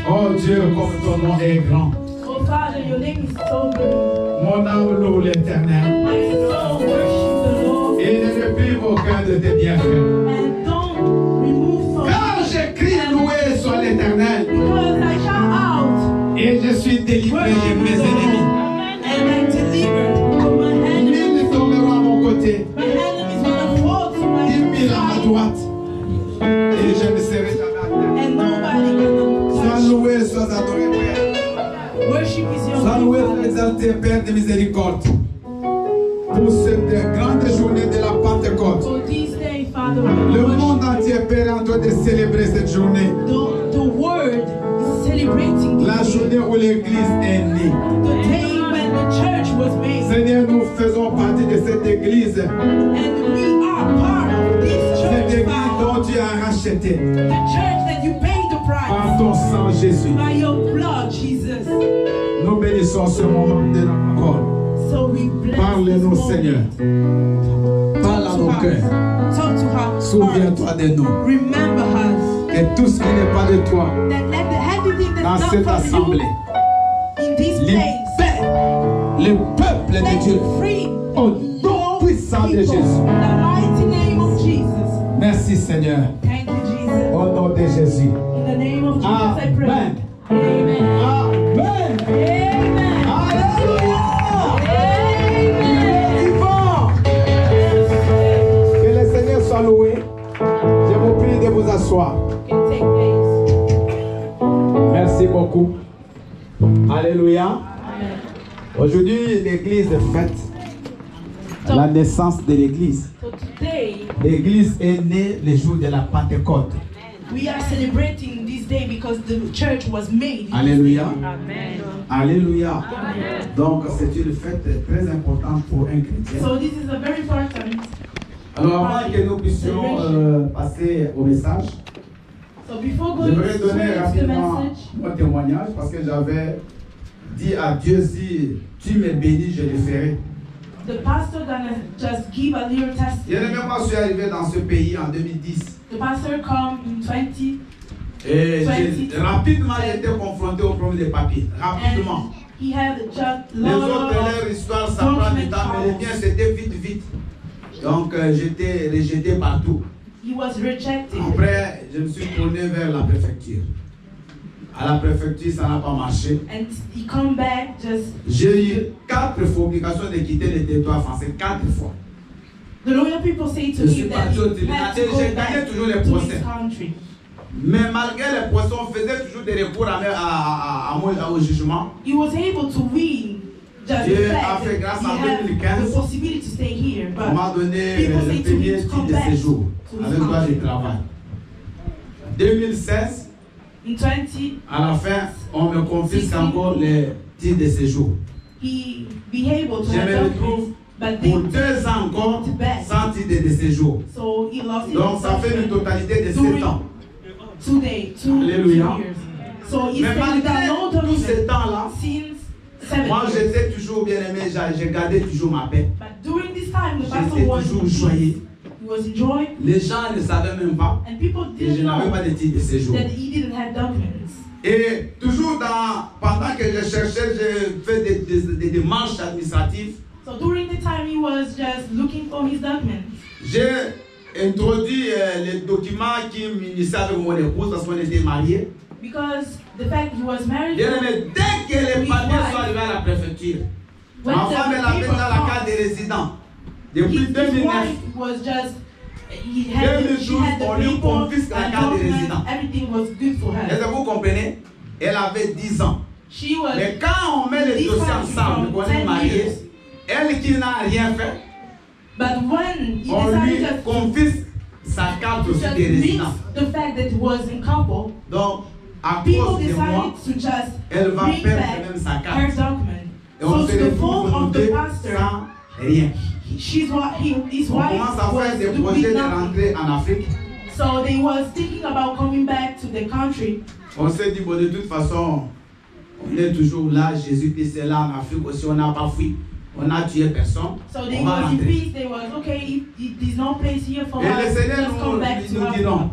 Oh Dieu, comme ton nom est grand. Oh Father, your name is so good. Mon âme loue l'Éternel. My soul worship the Lord. Et ne prive aucun de tes bienfaits. And don't remove from Quand j'écris loué soit l'Éternel. because I shout out. Et je suis délivré de mes ennemis. And I'm delivered from my enemies. Mille tomberont à mon côté. My enemies gonna fall to my 10 000 à ma side. droite. Et je ne serai jamais à terre. And nobody gonna Sois touch. loué, sois adoré, Père. Worship is your Sois loué, name. sois exalté, Père de miséricorde. Pour cette grande journée de la Pentecôte. So this day, Father, we Le worship. monde entier, Père, est en train de célébrer cette journée. The world is celebrating this La day. journée où l'Église est née. The day when the church was made. Seigneur, nous faisons partie de cette Église. And we are part of this Cette church, Église Father. dont tu as racheté The church that you paid the par price. ton sang, Jésus. By your blood, Jesus. Nous bénissons ce moment de la parole. So we bless Parle-nous, this Seigneur. moment. Parle à nos cœurs. Talk to her. Souviens-toi de nous. Remember us. Que tout ce qui n'est pas de toi That let everything dans that's cette not from assemblée, you in this place. libère le peuple de Let Dieu free au nom puissant de people. Jésus. In the mighty name of Jesus. Merci, Seigneur. Thank you, Jesus. Au nom de Jésus. In the name of Jesus, I pray. Amen. Amen. Amen. Amen. Alléluia. Amen. Vivant. Que le Seigneur soit loué. Je vous prie de vous asseoir. Can take place. Merci beaucoup. Alléluia. Amen. Aujourd'hui, l'Église fête la naissance de l'Église. So today, L'Église est née le jour de la Pentecôte. we are celebrating this day because the church was made. Alléluia. Amen. Alléluia. Donc, c'est une fête très importante pour un chrétien. So this is a very important. Alors, avant que nous puissions passer au message, So before going j'aimerais donner straight to the rapidement message, mon témoignage parce que j'avais dit à Dieu, si tu me bénis, je le ferai. the pastor gonna just give a little Je ne testimony. même pas suis arrivé dans ce pays en 2010. The pastor come in 20 Et 20. rapidement, j'ai été confronté au problème des papiers. Rapidement. and he had just Les lot autres, leur of histoire, ça prend du temps, mais le mien, c'était vite, vite. Donc, j'étais rejeté partout. he was rejected. Après, je me suis tourné vers la préfecture. À la préfecture, ça n'a pas marché. And he come back just J'ai eu 4 fois obligation de quitter le territoire français. 4 fois. the lawyer people say to Je suis me that parti au he had to tribunal. go J'ai back gagné toujours les to procès. his country. Mais malgré les procès, on faisait toujours des recours au jugement. He was able to win just Dieu the a fact fait that grâce he en had 2015. the possibility to stay here. On m'a But donné people le say to premier him to titre come de back séjour to his avec droit de country. travail. 2016, In 20, à la fin, on me confisque encore les titres de séjour. he be able to Je have me documents, retrouve but pour they, 2 ans encore sans titre de séjour. so he lost his Donc ça fait une totalité de 7 ans. two Alléluia. years. So he Mais stayed malgré without no tous ces document temps-là, since 7 moi years. j'étais toujours bien aimé, j'ai gardé toujours ma paix. But during this time, the pastor J'étais was toujours joyeux. he was enjoying, Les gens ne savaient même pas and people que je didn't n'avais know pas de titre de séjour. that he didn't have documents. Et toujours pendant que je cherchais, j'ai fait des démarches administratives. So during the time he was just looking for his documents, J'ai introduit les documents qui m'unissaient avec mon épouse parce qu'on était mariés. because the fact he was married, Bien aimé, dès que les papiers sont arrivés à la préfecture, when ma femme the elle avait people dans la come, carte de résident. Depuis his 2009, wife was just she had 2012, the on lui people confisque la and carte de documents, résident. everything was good for est-ce her. que vous comprenez? Elle avait 10 ans. She was Mais quand on met les this dossiers country ensemble, from qu'on est 10 mariés, years. elle qui n'a rien fait, But when he on lui decided just confisque sa carte aussi just de mix résident. the fact that he was in couple, Donc, à people cause de moi, decided to just elle va bring perdre back même sa her carte. document. Et on So se to the retrouve fault nous of deux the pastor, sans rien. his On wife commence à was faire des doing projets de nothing. rentrer en Afrique. So they was thinking about coming back to the country. On s'est dit, bon, de toute façon, on est toujours là. Jésus-Christ est là en Afrique aussi. On n'a pas fui. On n'a tué personne. So they On va was in rentrer. peace. They was okay. If there's no place here for Et le us, Seigneur just come back to nous dit Africa. non.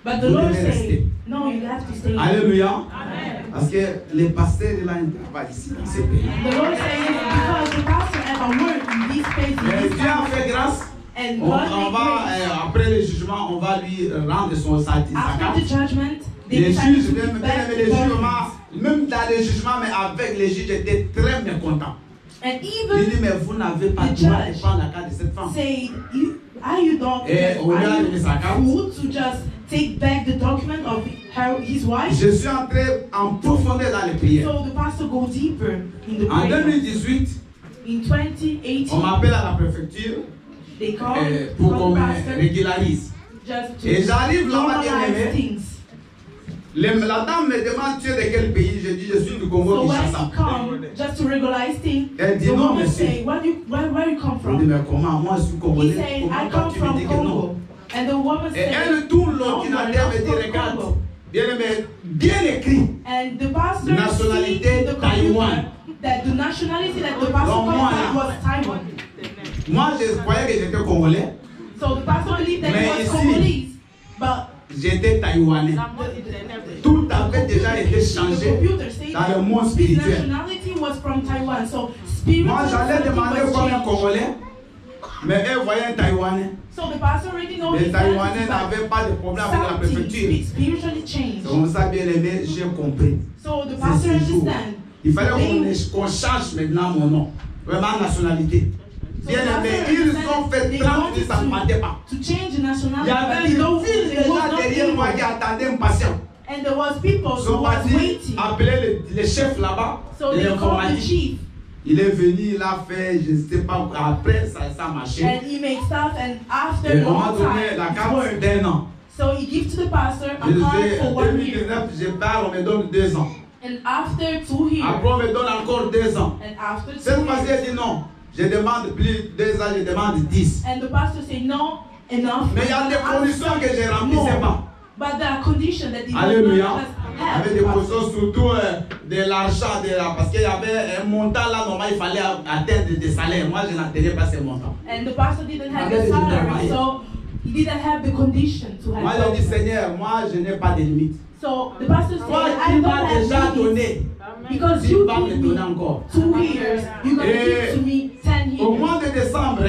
But the Vous Lord devez said, rester. no, you have to stay. Alléluia. Amen. Parce que les pasteurs, là, ils travaillent ici, dans ce pays. The Lord says because the pastor ever worked in this place, in Mais this Dieu a country, fait grâce. and On God va, made grace. après le jugement, on va lui rendre sa After carte. the judgment, they Les decided juges, to give même back les the juges, documents. même dans les jugements, mais avec les juges, j'étais très mécontent. And Il even dit, mais vous n'avez pas the droit de judge prendre la carte de cette femme. say, you don't, Et on lui a are donné sa you carte. fool to just take back the document of his wife? Je suis entré en profondeur dans les prières. So the pastor go deeper in the En prayer. 2018, In 2018, on m'appelle à la préfecture they call pour the qu'on me pastor régularise. just Et to j'arrive là-bas, bien normalize aimé. things. La dame me demande, tu es de quel pays? Je dis, je suis du Congo, So when Kinshasa. he come, just to regularize things, Elle dit, the non, woman monsieur. say, where you come Je dis, from? mais comment? Moi, je suis He congolais. said, I Comment come tu me from dis que non? Congo. And the woman Et said, elle tourne no, l'ordinateur et you're dit, not from regarde, Congo. bien aimé, bien écrit. And the pastor Nationalité see in the Taïwan. computer that the nationality that the pastor Donc, moi, contact là. was Taiwan. Moi, je croyais que j'étais congolais. So the pastor believed that Mais he was ici, Congolese, but J'étais taïwanais. Tout avait déjà été the changé computer said dans le monde his spirituel. nationality was from Taiwan. So Moi, spiritually j'allais something demander was comme un changed. Congolais, mais elle voyait un Taïwanais. So the pastor already know Les his Taïwanais identity, but n'avaient pas de problème avec la something préfecture. spiritually changed. C'est comme ça, bien aimé, j'ai compris. So the C'est pastor ce jour. understand. Il fallait They- qu'on change maintenant mon nom. Vraiment, nationalité. So Bien the aimé, pastor ils understand ont fait they 30 wanted minutes, ça ne partait pas. to change the Il nationality, y but avait they une don't file de they was gens not derrière moi qui able. attendaient impatients. And there was people Ils who sont was partis waiting. appeler les chefs là-bas So de they called the l'informatique. chief Il est venu, il a fait, je ne sais pas, après ça a marché. and he made stuff, and after Et a on m'a long donné time la it carte worked. d'un an. So he gives to the pastor a Je card disais, for en 1 year, 2019, je pars, on me donne 2 ans. and after 2 years, Après, on me donne encore 2 ans. and after 2 Cette fois-ci, years, elle dit non. Je demande plus 2 ans, je demande 10. and the pastor say no, enough. Mais il y a des conditions que je ne remplissais pas. But there are conditions that he does Alléluia. not Il y avait des have. conditions, surtout de l'argent, parce qu'il y avait un montant là, normalement, il fallait atteindre des salaires. Moi, je n'atteignais pas ces montants. And the pastor didn't have Avec the des salary, travailleurs. so he didn't have the condition to Moi, have. j'ai dit, Seigneur, moi, je n'ai pas de limite. So the pastor Toi, said, tu I don't m'as déjà have limits donné. because Tu you vas me give donner me encore. 2 years, you're going to Et give to me 10 au years. mois de décembre,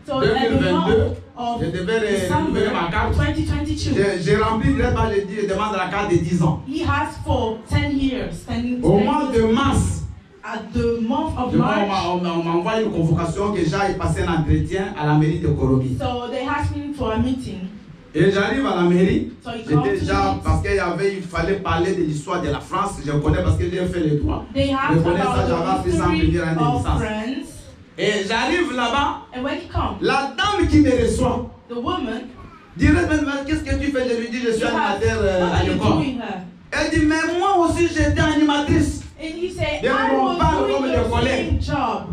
So at the 2022, month of je devais December renouveler ma carte. 2022, J'ai rempli directement, j'ai dit, je demande la carte de 10 ans. he asked for 10 years. 10, Au mois de mars, at the month of on March, m'a envoyé une convocation que j'aille passer un entretien à la mairie de Korogi. so they asked me for a meeting. Et j'arrive à la mairie, So he called j'étais to déjà, me. parce il fallait parler de l'histoire de la France, je connais parce que j'ai fait les droits. They Je asked connais ça, about j'avais appris the ça en history première année de of licence. France. Et j'arrive là-bas, And when he comes, la dame qui me reçoit, the woman, directement, qu'est-ce que tu fais? Je lui dis, je suis you asked, animateur what à are you l'école. doing here? Elle dit, mais moi aussi j'étais animatrice. And he said, Bien, I on parle was comme doing des the collègues. same job.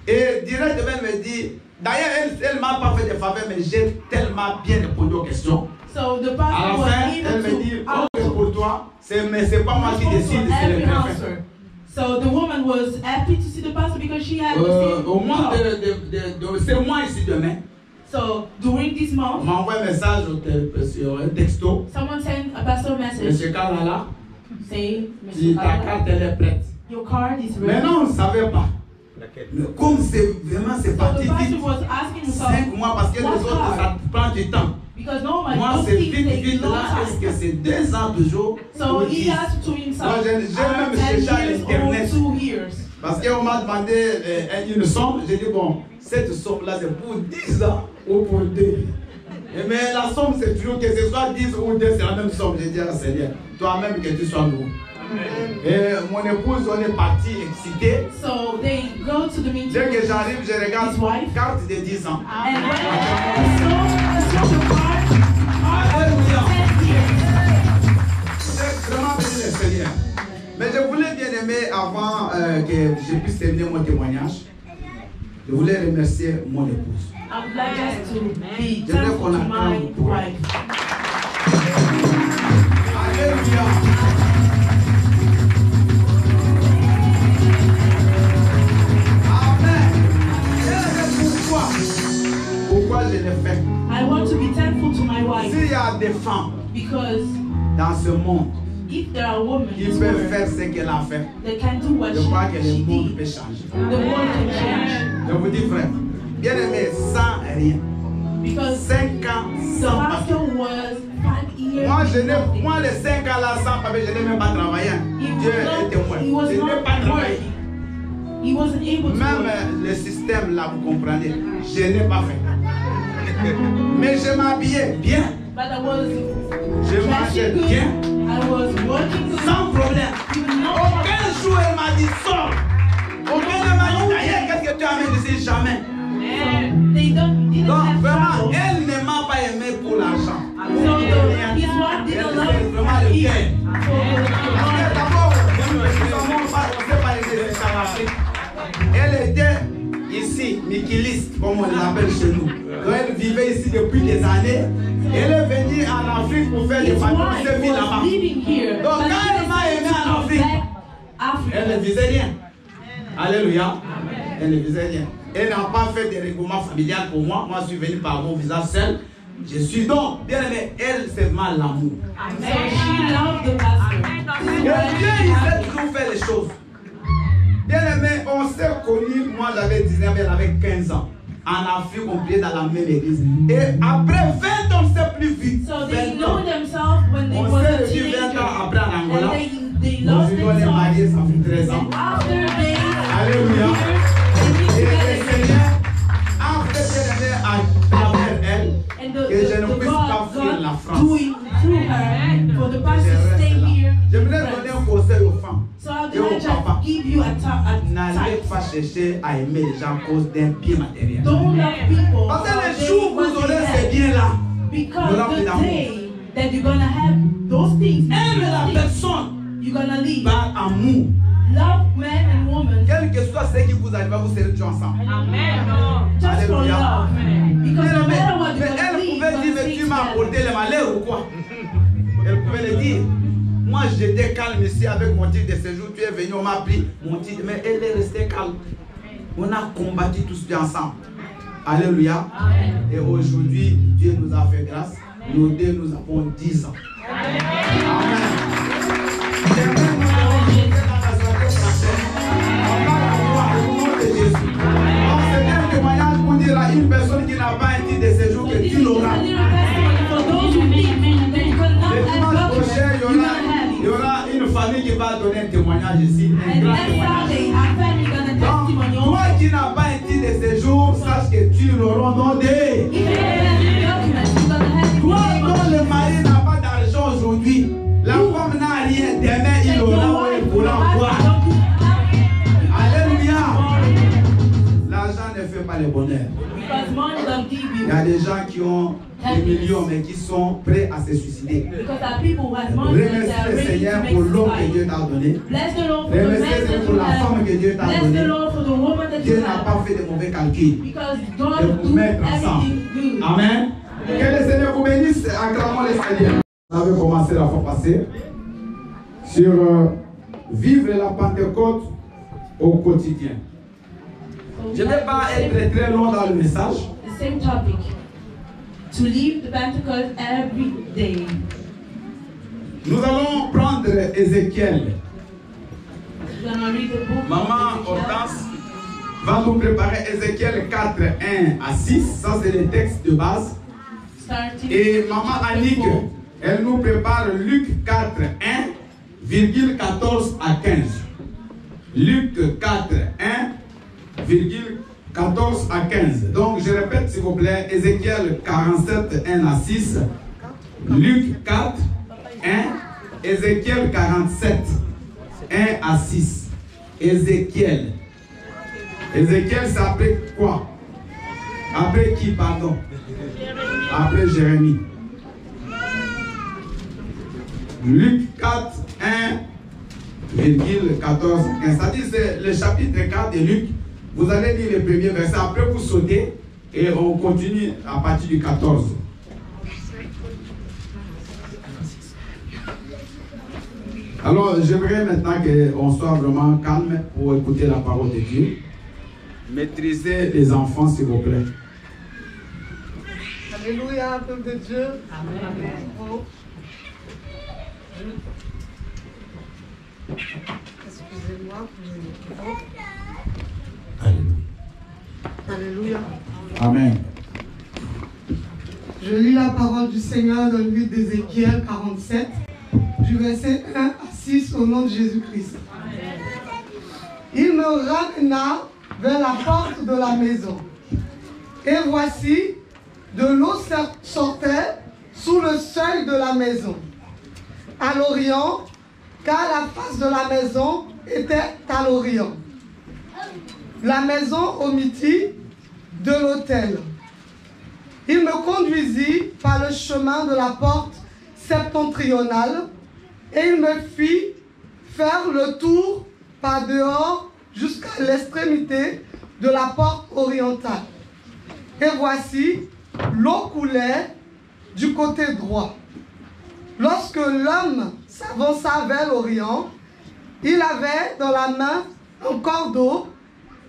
Et directement, elle me dit, d'ailleurs, elle m'a pas fait de faveur, mais j'ai tellement bien répondu aux questions. So the À pastor la was fin, elle able me dit, to ok, pour toi, mais c'est pas moi qui décide, c'est le every préfet. answer. So the woman was happy to see the pastor because she had the same Au mois job. de c'est moi ici demain. So during this On month, m'a envoyé un message sur un texto. someone sent a pastor message Monsieur Kalala, saying, dit Mr. ta Kalala, carte elle est prête. your card is ready. Maintenant on ne savait pas. Mais comme c'est vraiment c'est So parti the pastor vite. was asking himself, 5 mois parce que les what autres card? ça prend du temps. Because normally Moi those c'est things vite take vite long là. Est-ce que time. c'est 2 ans toujours? So ou he 10? asked to himself, Moi, j'ai même 10 cherché à years l'internet. or 2 years. Parce qu'on m'a demandé une somme. J'ai dit bon, cette somme là c'est pour 10 ans ou pour 2. Mais la somme c'est toujours que ce soit 10 ou 2, c'est la même somme. J'ai dit à Seigneur, toi-même que tu sois nouveau. Et mon épouse, on est parti excité. So they go to the meeting. Dès que j'arrive, je regarde His wife. carte de 10 ans. And when he saw the social card, Alléluia. 10 years. C'est vraiment béni le Seigneur. Mais je voulais bien aimer, avant que je puisse terminer mon témoignage, je voulais remercier mon épouse. I would like us to be J'aimerais thankful qu'on to acclame my pour elle. wife. Alléluia. Amen. Pourquoi je l'ai fait? I want to be thankful to my wife S'il y a des femmes because dans ce monde if if there are women qui peuvent faire ce qu'elle a fait, that can do what je crois que le she monde did, peut changer. the world can change. Je vous dis, frère, bien aimé, sans rien. Because 5 ans the sans papier. pastor was 5 years. Moi, les 5 ans là sans papier, je n'ai même pas travaillé. Dieu est témoin. Je n'ai pas travaillé. He wasn't able to Même work. le système là, vous comprenez, je n'ai pas fait. Mais je m'habillais bien. But I was Je mangeais dressing good. bien. I was working good. Sans problème. Even no Aucun jour elle m'a dit sors. Aucun ne m'a dit d'ailleurs, qu'est-ce que tu as amené ici? Jamais. They didn't Donc have vraiment, trouble. elle ne m'a pas aimé pour l'argent. So his wife didn't Elle, love c'est him vraiment for le eating. cœur. Parce que d'abord, nous ne sait pas aider ça en Afrique. Elle était ici, Mikiliste, comme on l'appelle chez nous. Donc elle vivait ici depuis des années. Elle est venue en Afrique pour faire des His bâtiments, wife elle vit was là-bas. living here. Donc But quand she elle m'a aimé decided to en come Afrique, back Africa. elle ne visait rien. Alléluia. Elle ne visait rien. Elle n'a pas fait de règlement familial pour moi. Moi, je suis venu par mon visage seul. Je suis donc, bien aimé, elle, c'est vraiment l'amour. So she loved the pastor. Et Dieu, il sait toujours faire les choses. Bien aimé, on s'est connus, moi j'avais 19, elle avait 15 ans. En Afrique, on priait dans la même église. Et après 20 ans, c'est plus vite. So they 20 know ans. themselves when they On were a s'est revu 20 teenager. ans après en Angola. And they On lost s'est donné themselves. mariés, ça fait 13 ans. And after they Alléluia. they Et le lived together. Seigneur a fait bien aimé à travers elle And que je ne the puisse pas fuir la God France. doing through her for the Je pastor to stay reste là. here. J'aimerais donner un conseil aux femmes. So I'd et aux like papas. to give you a N'allez type. pas chercher à aimer les gens à cause d'un bien matériel. Don't love people. Parce que for le jour où vous what aurez they ces have. biens-là, Because vous aurez the d'amour. day that you're gonna have those things, aime la personne you're gonna leave. par amour. Love man and woman Quel que soit ce qui vous arrive, vous serez toujours ensemble. just for Alléluia. love. Because no matter what Mais you're gonna elle leave, pouvait you're dire, gonna mais stay tu m'as together. apporté le malheur ou quoi? Elle pouvait le dire. Moi, j'étais calme ici avec mon titre de séjour. Tu es venu, on m'a pris mon titre. Mais elle est restée calme. On a combattu tous bien ensemble. Alléluia. Et aujourd'hui, Dieu nous a fait grâce. Nous deux, nous avons 10 ans. Amen. J'aimerais nous rencontrer dans la soirée prochaine. On va la voir au nom de Jésus. Donc, c'est bien un témoignage pour dire à une personne qui n'a pas un titre de séjour que tu l'auras. For those who think that you cannot Le have dimanche prochain, documents, you're gonna have il y it. aura une famille qui va donner un témoignage ici. Un And grand next témoignage. Saturday, our family gonna Donc, testimony. toi qui n'as pas un titre de séjour, sache que tu l'auras donné. If you don't have documents, you're gonna have it. Toi dont le mari n'a pas d'argent aujourd'hui, la femme n'a rien, demain il aura ou elle pourra voir. Alléluia. L'argent ne fait pas le bonheur. Because money don't give Il you. y a des gens qui ont des millions mais qui sont prêts à se suicider. Because there are people who have money and they Remercie are le ready to Seigneur make pour l'homme que suicide. Dieu t'a donné. Bless the Lord for the Remercie man Dieu that pour you la femme que Dieu have. t'a Bless the donnée. Lord for the woman that Dieu you n'a have. pas fait de mauvais calculs. Because De God vous do mettre ensemble. everything good. Amen. Que le Seigneur vous bénisse. Acclamons le Seigneur. On avait commencé la fois passée sur vivre la Pentecôte au quotidien. Je ne vais pas être très long dans le message. The same topic. To live the Pentecost every day. Nous allons prendre Ézéchiel. We're gonna read the book. Maman of Ezekiel. Hortense va nous préparer Ézéchiel 4, 1 à 6. Ça, c'est les textes de base. Starting Et maman Annick, elle nous prépare Luc 4, 1, 14 à 15. Luc 4, 14 à 15. Donc, je répète, s'il vous plaît, Ézéchiel 47, 1 à 6. Luc 4, 1. Ézéchiel 47, 1 à 6. Ézéchiel. Ézéchiel, c'est après quoi? Après qui, pardon? Après Jérémie. Luc 4, 1,14, 15. C'est-à-dire c'est le chapitre 4 de Luc. Vous allez lire le premier verset. Après, vous sautez et on continue à partir du 14. Alors, j'aimerais maintenant qu'on soit vraiment calme pour écouter la parole de Dieu. Maîtrisez les enfants, s'il vous plaît. Alléluia, peuple de Dieu. Amen. Excusez-moi. Alléluia. Alléluia. Amen. Je lis la parole du Seigneur dans le livre d'Ézéchiel 47, du verset 1 à 6 au nom de Jésus-Christ. Il me ramena vers la porte de la maison. Et voici, de l'eau sortait sous le seuil de la maison, à l'orient, car la face de la maison était à l'orient. La maison au midi de l'autel. Il me conduisit par le chemin de la porte septentrionale et il me fit faire le tour par dehors jusqu'à l'extrémité de la porte orientale. Et voici, l'eau coulait du côté droit. Lorsque l'homme s'avança vers l'orient, il avait dans la main un cordeau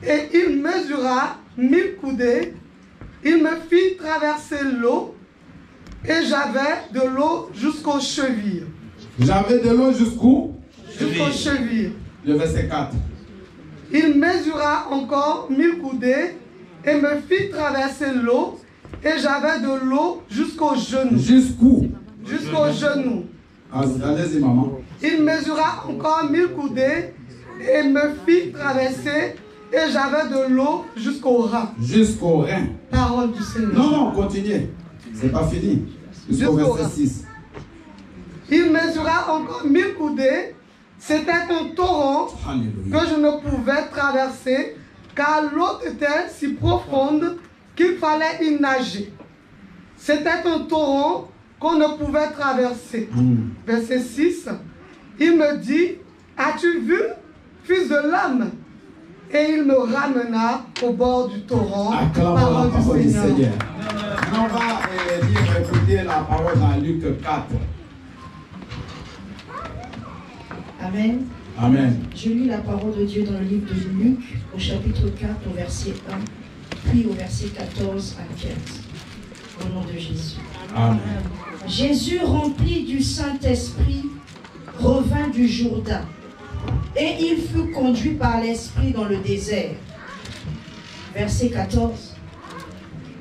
et il mesura 1000 coudées. Il me fit traverser l'eau et j'avais de l'eau jusqu'aux chevilles. J'avais de l'eau jusqu'où? Jusqu'aux chevilles. Le verset 4. Il mesura encore 1000 coudées et me fit traverser l'eau et j'avais de l'eau jusqu'aux genoux. Jusqu'où? Jusqu'aux genoux. Allez-y, maman. Il mesura encore 1000 coudées et me fit traverser et j'avais de l'eau jusqu'au rein. Jusqu'au rein. Parole du Seigneur. Non, continuez. C'est pas fini. Jusqu'au verset 6. Il mesura encore 1000 coudées. C'était un torrent Alléluia. que je ne pouvais traverser car l'eau était si profonde qu'il fallait y nager. C'était un torrent qu'on ne pouvait traverser. Verset 6. Il me dit, as-tu vu, fils de l'homme? Et il me ramena au bord du torrent. Acclamons la parole du Seigneur. On va écouter la parole dans Luc 4. Amen. Amen. Je lis la parole de Dieu dans le livre de Luc, au chapitre 4, au verset 1, puis au verset 14 à 15. Au nom de Jésus. Amen. Jésus, rempli du Saint-Esprit, revint du Jourdain, et il fut conduit par l'Esprit dans le désert. Verset 14.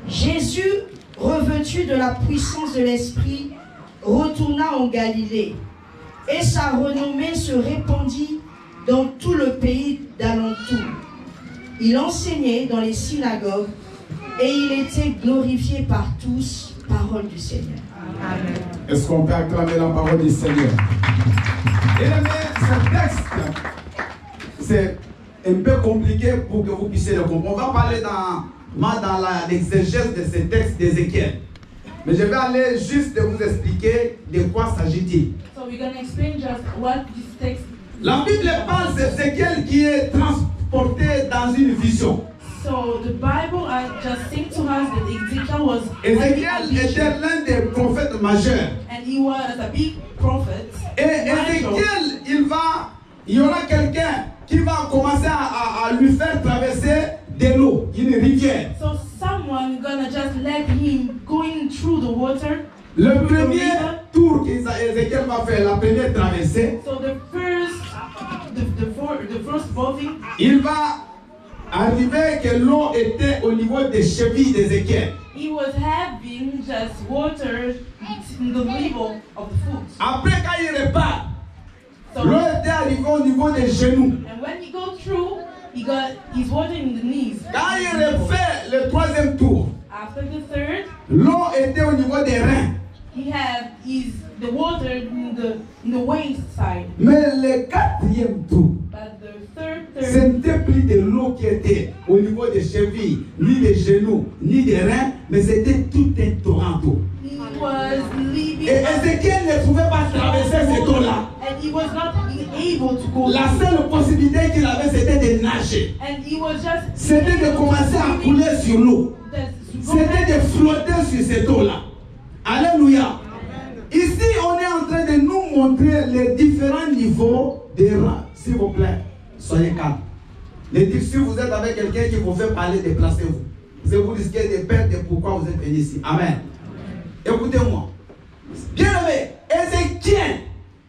Jésus, revêtu de la puissance de l'Esprit, retourna en Galilée, et sa renommée se répandit dans tout le pays d'alentour. Il enseignait dans les synagogues, et il était glorifié par tous. Parole du Seigneur. Amen. Est-ce qu'on peut acclamer la parole du Seigneur? Et ce texte, c'est un peu compliqué pour que vous puissiez le comprendre. On va parler dans l'exégèse de ces textes d'Ézéchiel. Mais je vais aller juste de vous expliquer de quoi s'agit-il. So we're going to explain just what this text. La Bible parle d'Ézéchiel qui est transporté dans une vision. So the Bible just saying to us that Ezekiel was Ézéchiel était l'un des prophètes majeurs. and he was a big prophet. Et Ézéchiel, il y aura quelqu'un qui va commencer à lui faire traverser de l'eau, une rivière. So someone gonna just let him going through the water. Le premier tour qu'Ézéchiel va faire, la première traversée, So the first boating, il va arriver que l'eau était au niveau des chevilles d'Ézéchiel. he was having just water in the level of the foot. Après, quand il repart, So, l'eau était arrivée au niveau des genoux. and when he go through, he got his water in the knees. Quand il refait le troisième tour, After the third, l'eau était au niveau des reins. he had the water in the waist side. Mais le quatrième tour, But the ce third, n'était plus de l'eau qui était au niveau des chevilles, ni des genoux, ni des reins, mais c'était tout un torrent d'eau. he was leaving. Et Ézéchiel ne pouvait pas traverser cette eau-là. And he was not able to go. La seule possibilité qu'il avait, c'était de nager. And he was just. C'était de commencer à couler sur l'eau. C'était de flotter sur cette eau-là. Alléluia. Ici, on est en train de nous montrer les différents niveaux des rangs. S'il vous plaît, soyez calme. Si vous êtes avec quelqu'un qui vous fait parler, déplacez-vous. Vous risquez de perdre pourquoi vous êtes venu ici. Amen. Écoutez-moi. Bien aimé, Ézéchiel,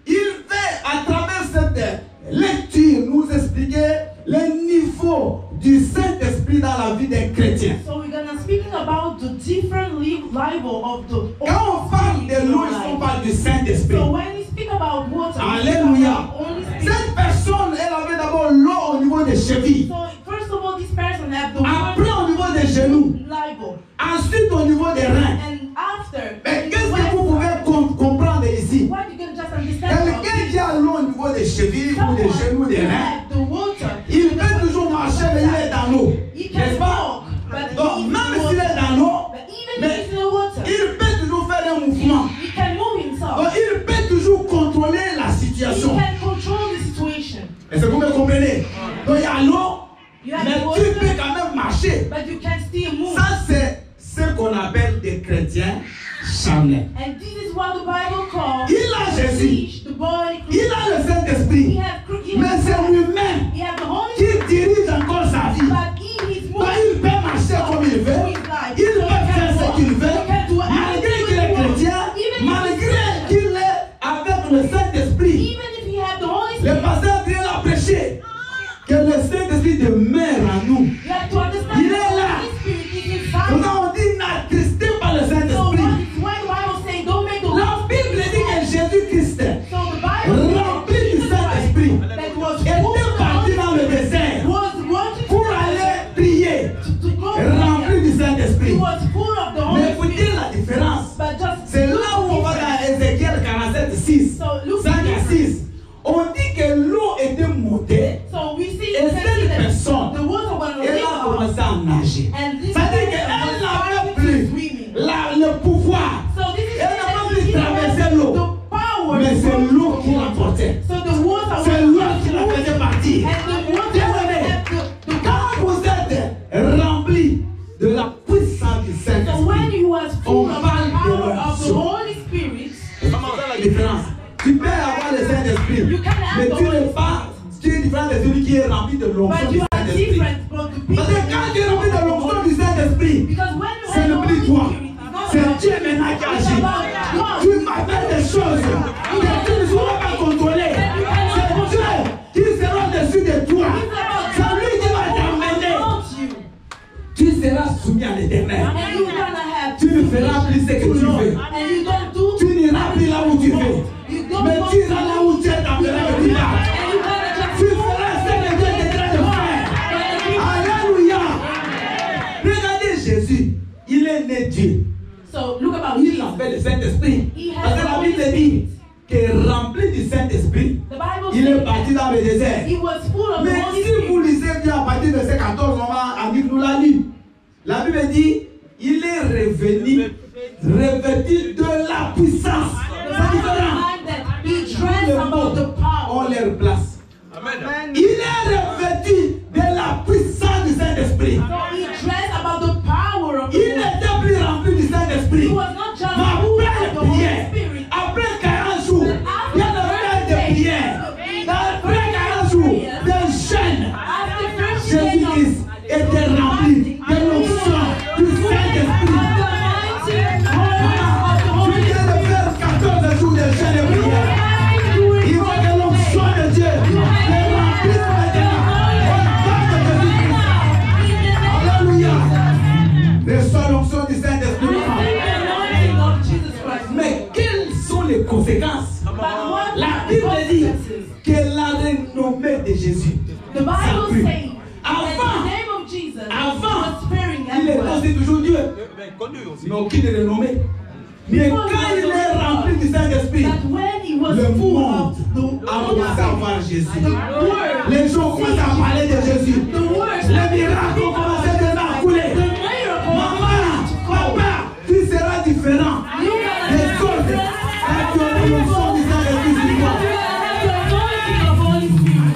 il fait à travers cette revival of the Quand on parle de l'eau, on parle du Saint-Esprit. So when we speak about water, Alléluia. Holy Spirit. Cette personne, elle avait d'abord l'eau au niveau des chevilles. So first of all, this person have the Après au niveau des genoux. liable. Ensuite au niveau des reins. And after, Mais qu'est-ce que vous pouvez comprendre ici? what you can just understand about Quelqu'un qui a l'eau au niveau des chevilles ou des genoux, des reins, the water, il peut toujours marcher, mais il est dans l'eau. he can N'est-ce pas? walk, but Donc, he même is s'il est dans l'eau, but even mais if he's in the water, il peut toujours faire un mouvement. he can move himself. Donc, il peut toujours contrôler la He situation. can control the situation. Est-ce que vous me comprenez? Donc, il y a l'eau, You have mais the tu peux water, quand même marcher. but you can still move. Ça, c'est ce qu'on appelle des chrétiens charnels. And this is what the Bible calls Il a Jésus, the body. il a le He Saint-Esprit, have mais c'est lui-même he have the Holy qui Spirit, dirige encore sa vie. but he is Donc, moving. il peut marcher comme il veut, il peut faire ce qu'il veut, malgré qu'il est chrétien, malgré qu'il est avec le Saint-Esprit. Even if he have the Holy Le Spirit, pasteur vient à prêcher que le Saint-Esprit demeure en nous. you have to understand Il the est là. Holy Spirit is Nous inside. avons dit n'attristez pas le So Saint-Esprit. when the Bible says don't make the La Bible dit que Jésus-Christ, so the Bible rempli du Saint-Esprit, that was était parti dans le désert was wanting pour aller prier, to go rempli du he Saint-Esprit. was full of the Holy Mais écoutez Spirit, la différence. but just C'est là où on va dans Ézéchiel 47, 6. so look 5 à 6. On dit que l'eau était montée so we see et cette that personne, the water was elle a commencé à nager. and this C'est-à-dire qu'elle n'avait plus le pouvoir. So this is Elle n'a pas pu traverser l'eau. the power Mais c'est l'eau qui l'emportait. so the water C'est l'eau qui la faisait partir. and the water Bien-aimé, the quand vous êtes rempli de la puissance du so Saint-Esprit, when you was full on of the parle power de of the l'onction. Holy Spirit, C'est la différence. Tu peux avoir le Saint-Esprit, You can have mais the tu Holy n'es pas, tu es différent de celui qui est rempli de l'onction but du you are Saint-Esprit. different from the people Parce que quand tu es rempli de l'onction du Saint-Esprit, because when you ce have the n'est plus Holy toi. Spirit, it's not C'est about Dieu maintenant qui it's agit. about God. Tu m'appelles des choses que tu ne sauras pas contrôler. C'est Dieu qui sera au-dessus de toi. C'est lui qui va t'emmener. Tu seras soumis à l'Éternel. And you're gonna have Tu ne feras plus ce que tu veux. and you don't do Tu n'iras plus là où tu veux. you don't Mais want tu iras là où Dieu t'emmènera et tu vas. and you gotta just Tu feras ce que Dieu te train de faire. Alléluia. Regardez Jésus. Il est né Dieu. so look about Il Jesus. appelle le Saint-Esprit. He has Parce que the la Holy Bible dit que rempli du Saint-Esprit, The Bible il est says parti dans le désert. he was full of the Mais Holy si vous Spirit. lisez bien à partir de ces 14 moments, Annick nous l'a lu. La Bible dit il est revenu revêtu de la puissance. The C'est Bible différent. says that he dressed about the On power. les replace. Il est revêtu de la puissance du Saint-Esprit. So he dressed about the power of the Il Holy n'était plus rempli du He Saint-Esprit. was not just Mais full of après the la Holy prière, Spirit. après 40 jours, il y a le frère de prière. Après 40 jours de jeûne, After 30 days of Jésus-Christ était rempli de l'onction du Saint-Esprit. Tu viens de faire 14 jours de jeûne et prière. Il faut que l'onction de Dieu te remplisse maintenant. Au nom de Jésus-Christ. Alléluia. Reçois l'onction du Saint-Esprit. Mais quelles sont les conséquences? La Bible dit que la renommée de Jésus. The Bible says that Avant, the name of Jesus avant, was sparing il est everywhere. aussi toujours Dieu. Mais aucune renommée. Mais quand il est rempli du Saint-Esprit, That when he was le full monde of the a commencé à voir Jésus. word, Les gens ont commencé à parler de Jésus. the word, Les miracles ont commencé déjà à couler. the miracle, Maman, papa, tu seras différent you des gotta autres. Quand tu auras l'onction du Saint-Esprit sur toi. have the anointing of Holy Spirit.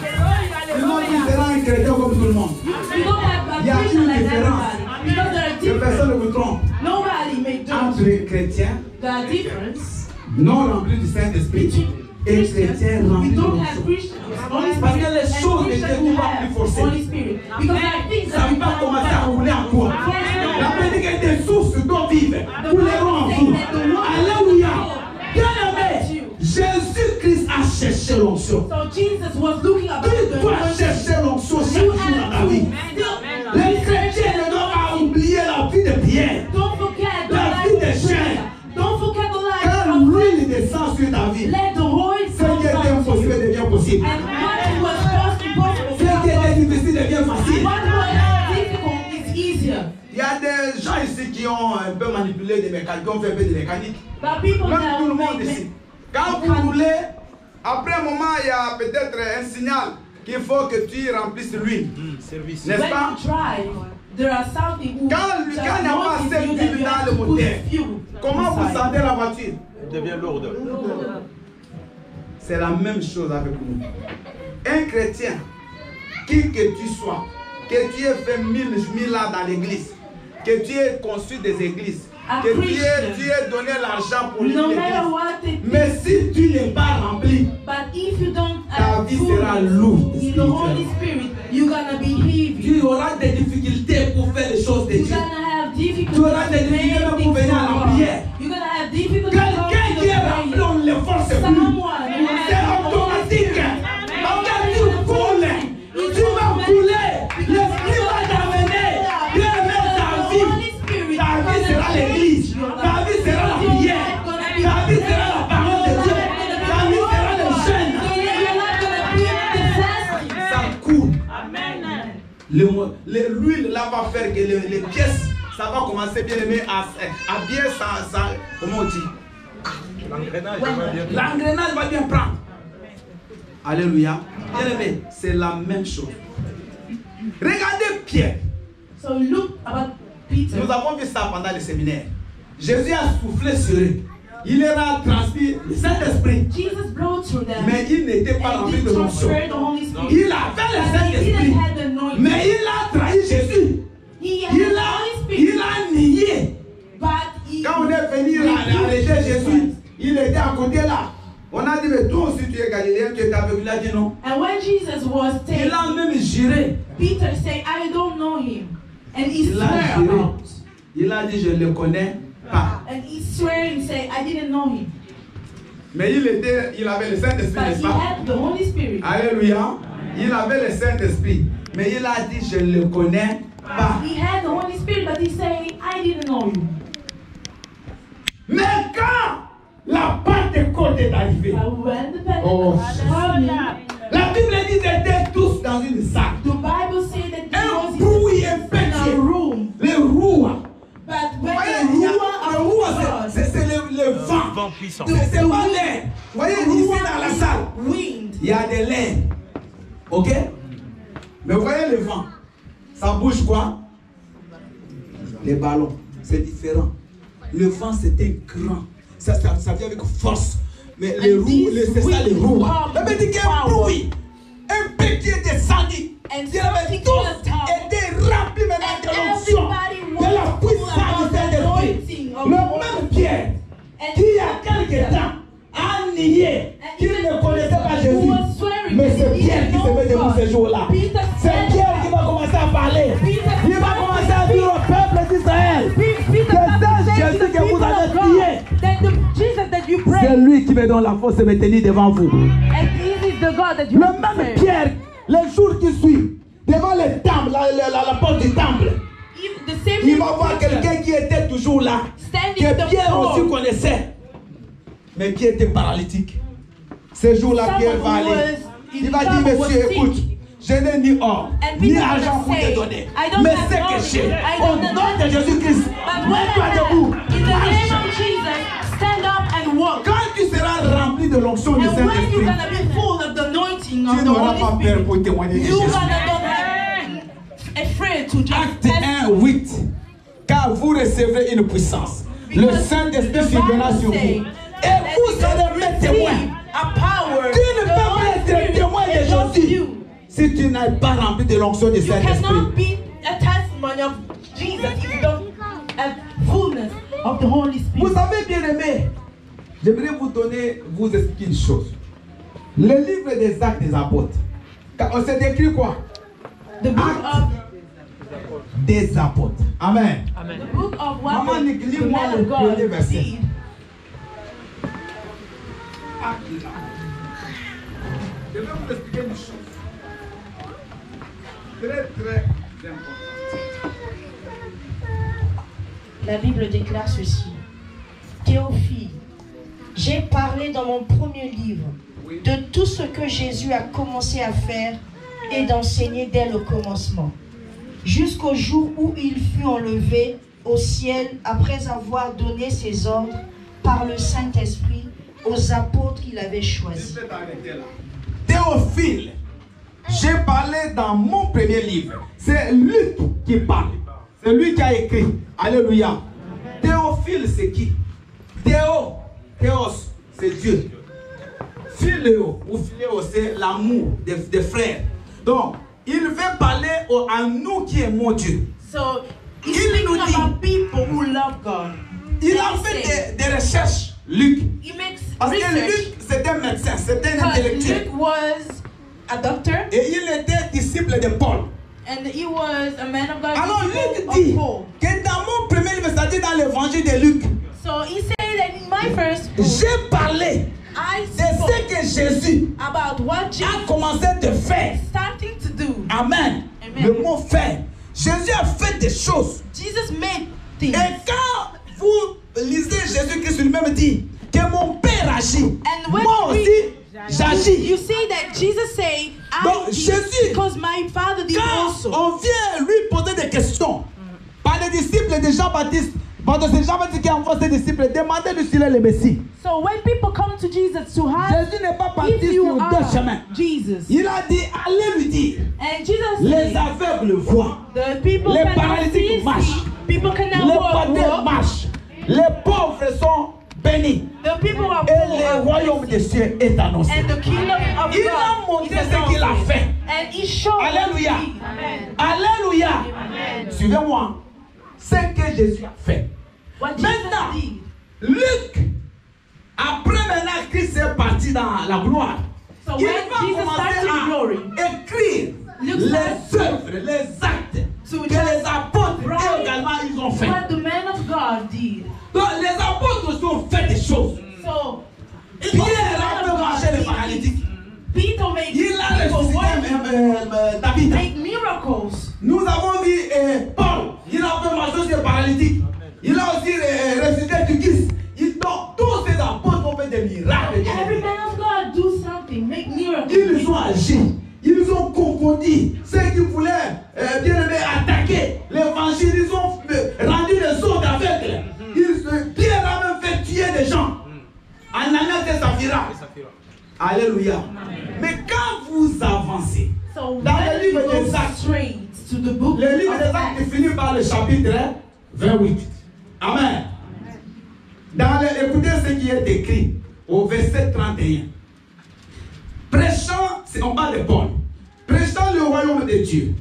Sinon, tu seras un chrétien comme tout le monde. You don't have Il y a a Christian une like différence. everybody because there are Que personne different. ne vous trompe. Nobody may do. Entre les chrétiens There are difference. non remplis du Saint-Esprit et chrétiens We remplis de don't have l'onction. Christians, Holy Parce que Spirit, les and choses Christians n'étaient who pas have plus forcées. Holy Spirit. Because there are things Ça that ne va pas commencer à rouler en toi. La Bible dit que des sources d'eau vive couleront en vous. Alléluia. Bien-aimé, Jésus-Christ a cherché l'onction. So Jesus was looking about Tu the dois anointing. chercher l'onction chaque You jour dans ta have vie. to Les chrétiens ne doivent pas oublier la vie de Pierre, don't forget la vie de the life of Jean, Il y a des gens ici qui ont un peu manipulé des mécaniques, qui ont fait un peu de mécanique. Même tout le monde ici. Quand vous roulez, après un moment, il y a peut-être un signal qu'il faut que tu remplisses l'huile. N'est-ce pas? Quand il n'y a pas assez d'huile dans le moteur, comment vous sentez la voiture? Elle devient lourde. C'est la même chose avec nous. Un chrétien, qui que tu sois, que tu aies fait 1000 ans dans l'église, que tu aies construit des églises, que tu aies donné l'argent pour l'église, mais si tu n'es pas rempli, ta vie sera lourde. Tu auras des difficultés pour faire les choses de Dieu. Tu auras des difficultés pour venir à la prière. Quelqu'un qui est rempli, on ne le force plus. C'est automatique. Quand tu coules, tu vas couler. L'esprit va t'amener. Dieu met ta vie. Ta vie sera l'église. Ta vie sera la prière. Ta vie sera la parole de Dieu. Ta vie sera le jeûne. Ça coule. L'huile là va faire que les pièces, ça va commencer bien aimé à bien ça, comment on dit? L'engrenage va bien prendre. Alléluia. Bien aimé, c'est la même chose. Regardez Pierre. So look about Peter. Nous avons vu ça pendant le séminaire. Jésus a soufflé sur eux. Il leur a transmis le Saint-Esprit. Jesus blow through them. Mais il n'était pas rempli de l'onction. Il avait le Saint-Esprit. Mais il a trahi Jésus. Il a nié. Quand on est venu arrêter Jésus, il était à côté là. On a dit, mais toi aussi tu es Galiléen, tu es aveugle. Il a dit non. And when Jesus was taken, il a même juré. Peter said, I don't know him. And he Il a swear juré. about. Il a dit, je ne le connais pas. And he swear and say, I didn't know him. Mais il avait le Saint-Esprit, But n'est-ce he pas? had the Holy Spirit. Alléluia. Il avait le Saint-Esprit. Mais il a dit, je ne le connais pas. He had the Holy Spirit, but he said, I didn't know you. Mais quand la Pentecôte est arrivée, But when the oh, Pentecost happened, la Bible dit qu'ils étaient tous dans une salle. the Bible said that he Un was bruit in a impétueux. room. Les roues. But Vous when voyez, the il y a ruler le of roue, God, c'est le vent. Vent puissant. C'est pas l'air. Vous voyez, ici dans la salle, wind. il y a de l'air. Ok? Mais vous voyez le vent. Ça bouge quoi? Les ballons. C'est différent. Le vent, c'était grand. Ça vient avec force. Mais les roues, c'est ça les roues. La Bible dit qu'il y a un bruit. Un petit descendu. Il avait tous été remplis maintenant de l'onction, de la puissance du Saint-Esprit. Le même Pierre, qui il y a quelque temps a nié qu'il ne connaissait pas Jésus. Mais c'est Pierre qui se met debout ce jour-là. C'est Pierre qui va commencer à parler. Il va commencer à dire au peuple d'Israël, c'est Jésus que vous avez prié. C'est lui qui me donne la force de me tenir devant vous. Le même Pierre, les jours qui suivent, devant le temple, la porte du temple, il va voir quelqu'un qui était toujours là, que Pierre aussi connaissait, mais qui était paralytique. Ce jour-là, Pierre va aller. Il va dire, monsieur, écoute, je n'ai ni or, ni argent pour te donner, mais c'est que j'ai. Au nom de Jésus-Christ, mets-toi debout. Stand up and walk. Quand tu seras rempli de l'onction du And when you're Saint-Esprit, gonna be full of the anointing tu of the n'auras pas Holy peur Spirit, pour témoigner de you're Jésus. gonna be afraid to just Acte 1, 8. Car vous recevrez une puissance. Le Saint-Esprit surviendra sur vous. Et vous serez mes témoins. a power. Tu ne peux pas être témoin de Jésus si tu n'es pas rempli de l'onction du You Saint-Esprit. cannot be a testimony of Jesus if you don't have fullness of the Holy Vous Spirit. savez, bien aimé, j'aimerais vous expliquer une chose. Le livre des Actes des Apôtres, on s'est écrit quoi? The book of Des Apôtres. Amen. the book of what Maman, the lis-moi man le of God premier verset. did. Je vais vous expliquer une chose. Très importante. La Bible déclare ceci. Théophile, j'ai parlé dans mon premier livre de tout ce que Jésus a commencé à faire et d'enseigner dès le commencement, jusqu'au jour où il fut enlevé au ciel après avoir donné ses ordres par le Saint-Esprit aux apôtres qu'il avait choisis. Théophile, j'ai parlé dans mon premier livre. C'est Luc qui parle. C'est lui qui a écrit. Alléluia. Théophile, c'est qui? Théos, c'est Dieu. Philéo, ou philéo, c'est l'amour des frères. Donc, il veut parler à nous qui aimons Dieu. So he's speaking about people who love God. Il a fait des recherches, Luc. He makes Parce que research. Luc, c'était un médecin, c'était un Because intellectuel. Luke was a doctor Et il était disciple de Paul. and he was a man of God. Alors disciple Luc of dit Paul. que dans mon premier livre, c'est-à-dire dans l'évangile de Luc, So he said that in my first book, j'ai parlé I de spoke ce que Jésus about what a Jesus commencé de faire. is starting to do. Amen. Amen. Le mot faire. Jésus a fait des choses. Jesus made things. Et quand vous lisez Jésus-Christ lui-même dit que mon Père agit, And when moi we- aussi j'agis. You see that Jesus say, Donc I did Jésus, because my Father did quand also. on vient lui poser des questions par les disciples de Jean-Baptiste, parce que c'est Jean-Baptiste qui envoie ses disciples, demandez-lui s'il est le Messie. So when people come to Jesus to ask Jésus n'est pas if parti you sur deux are chemins. Jesus, Il a dit, allez lui dire, and Jesus les said, aveugles voient, the people les cannot paralytiques see, marchent, people les cannot pauvres walk, marchent, les pauvres sont bénis, the people who are et poor le are royaume des cieux est annoncé. and the kingdom of Il a God montré is ce qu'il a announced. fait. And he showed Alléluia. what he did. Amen. Alléluia. Amen. Suivez-moi. Ce que Jésus a fait. What Maintenant, Jesus did. Luc, après maintenant Christ est parti dans la gloire, So il when va Jesus commencer started in glory, à écrire Luke les œuvres, les actes to que les apôtres write et également ils ont fait. what the man of God did. Donc les apôtres aussi ont fait des choses. So Pierre a fait marcher les paralytiques. Peter made Il a people ressuscité work, David. make miracles. Nous avons vu Paul, il a fait marcher les paralytiques. Il a aussi ressuscité du Christ. Donc tous ces apôtres ont fait des miracles. Every man of God do something, make miracles. Ils ont agi. Ils ont confondu ceux qui voulaient bien aimé attaquer l'évangile. Ils ont rendu les autres aveugles. Pierre a même fait tuer des gens. Ananias et Saphira. Alléluia. Mais quand vous avancez, So dans le when you livre go des Actes, straight to the book le livre of des Actes Acts, finit par le chapitre 28. Amen. Écoutez ce qui est écrit au verset 31. Prêchant, on parle de Paul, prêchant le royaume de Dieu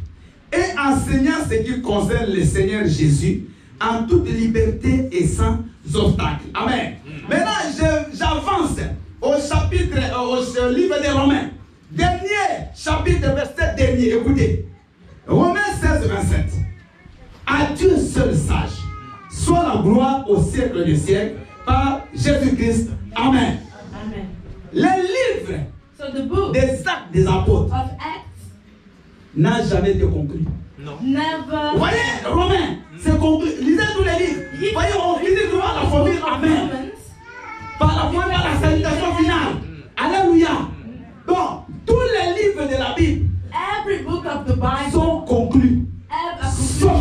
et enseignant ce qui concerne le Seigneur Jésus en toute liberté et sans obstacle. Amen. Maintenant, j'avance au chapitre, au livre des Romains. Dernier chapitre, verset dernier. Écoutez. Romains 16, 27. À Dieu seul sage, soit la gloire au siècle des siècles par Jésus-Christ. Amen. Amen. Les livres So the book des actes des apôtres of Acts n'a jamais été conclu. never. Vous voyez, Romains, c'est conclu. Lisez tous les livres. Vous voyez, on finit souvent la formule Amen. Par la formule, par la salutation finale. Alléluia. Donc, tous les livres de la Bible Every book of the Bible sont conclus. have a Sauf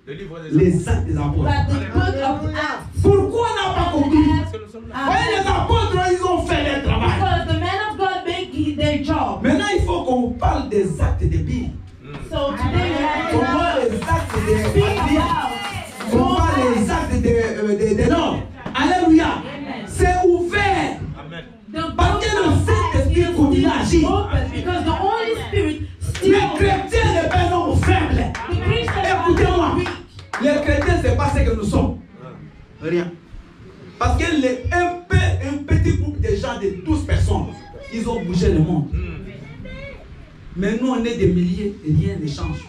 conclusion. les actes des apôtres. But the book of Acts Pourquoi on n'a pas conclu? Vous voyez, les apôtres, ils ont fait leur travail. because the man of God make their job. Maintenant, il faut qu'on parle des actes des Bibles. So today we have On to parle des actes des speak Bibles. about On parle des actes de l'homme. Alléluia. C'est ouvert. the book Parce que le of Acts Saint-Esprit continue à is agir. open because the Holy Spirit still. Les chrétiens ne pas hommes faibles. The Christians are Écoutez-moi. not weak. Les chrétiens, c'est pas ce que nous sommes. Rien. Parce que un petit groupe de gens de 12 personnes, ils ont bougé le monde. Mais nous, on est des milliers et rien ne change.